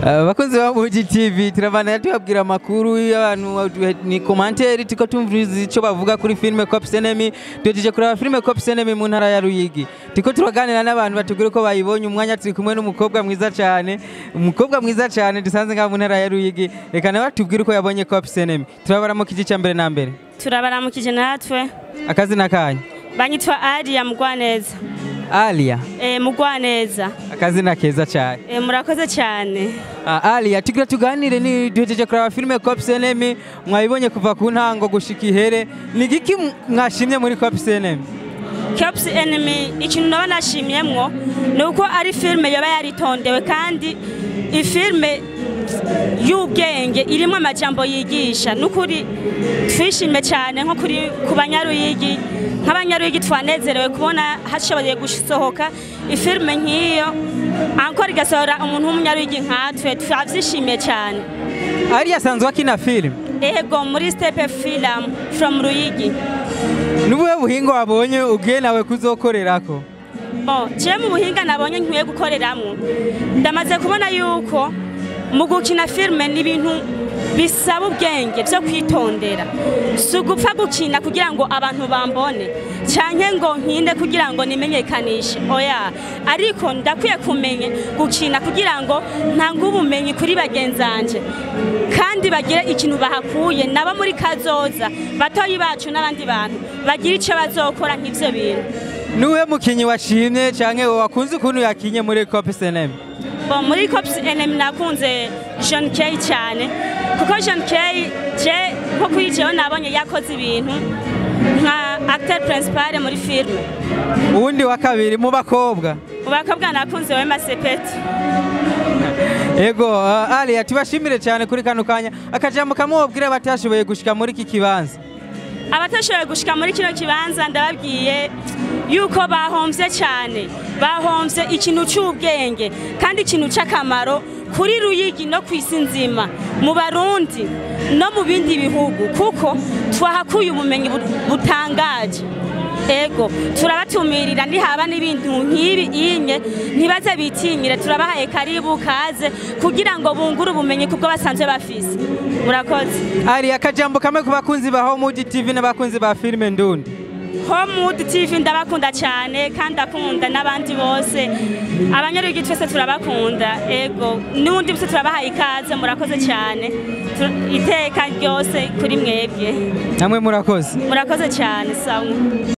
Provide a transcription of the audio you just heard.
Bakunzi ba Homewood TV turabana tubabwira amakuru y'abantu ni commentaire tiko tumviriza ico bavuga kuri filme Cops Enemy tugejeje kuraba filme Cops Enemy mu ntara ya Ruyigi tiko turaganira n'abantu batubwira ko bayibonye umwanya turi kumwe n'umukobwa mwiza cyane dusanze nga mu ntara ya Ruyigi reka nawe batubwira ko yabonye Cops Enemy turabara mu kiji cyambere na mbere turabara mu kiji natwe akazi nakanya banyitwa Alia mugwaneza Alia mugwaneza akazina keza cyane murakoze cyane Alia tuganire ni duhejeje kuraba filme Cops Enemy mwayibonye kuva ku ntango gushika ihere ni giki mwashimye muri Cops Enemy? Cops Enemy ikintu nashimyemwo nuko ari filme yoba yaritondewe kandi ifilme y'ubwenge irimo amajambo yigisha nukuri twishime cyane nko kuri kubanyaruyigi nk'abanyaruyigi twanezerewe kubona hashoboye gusohoka ifilme nk'iyo ankora igasohora umuntu w'umunyaruyigi nkatwe twavyishimiye cyane. Ari asanzwe akina film ego muri step film from Ruyigi. Nubuhe buhinga wabonye ugiye nawe kuzokorerako? Je mu buhinga nabonye nkwiye gukoreramwo ndamaze kubona yuko mu gukina filme ni ibintu bisaba ubwenge byo kwitondera sugupfa gukina kugira ngo abantu bambone canke ngo nkinde kugira ngo nimenyekanishe oya ariko ndakwiye kumenya gukina kugira ngo ntanga ubumenyi kuri bagenzanje kandi bagire ikintu bahakuye naba muri kazoza batoyi bacu n'abandi bantu bagira ico bazokora nk'ivyo bintu. Nuwe mukinyi washimye canke wakunze ukuntu yakinye muri Cops Enemy? Muri Cops Enemy nakunze John K cyane kuko John K je nko kwijeho nabonye yakoze ibintu nka actor principal muri film. Uwundi wa kabiri mu bakobwa nakunze we Masepeti. Ego Alia tubashimire cyane kuri kano kanya akajambo kamubwira batashoboye gushika muri iki kibanza. Abatashoboye gushika muri kino kibanza ndababwiye yuko bahomvye cyane bahomvye ikintu cy'ubwenge kandi ikintu cy'akamaro kuri Ruyigi no kwisinzima mu Barundi no mu bindi bihugu kuko twahakuye ubumenyi butangaje. Ego turabatumirira nihaba n'ibintu nk'ibi inye ntibaze bitinyire turabahaye karibu kaze kugira ngo bungure ubumenyi kubwo basanzwe bafise. Murakoze. Ari akajambo kamwe ku bakunzi ba Homewood TV n'abakunzi ba filme ndundi. Homewood TV ndabakunda cyane kandi akunda n'abandi bose abanyaruyigi twese turabakunda ego n'undi bose turabahaye ikaze murakoze cyane iteka ryose kuri mwebwe namwe murakoze cyane sawa.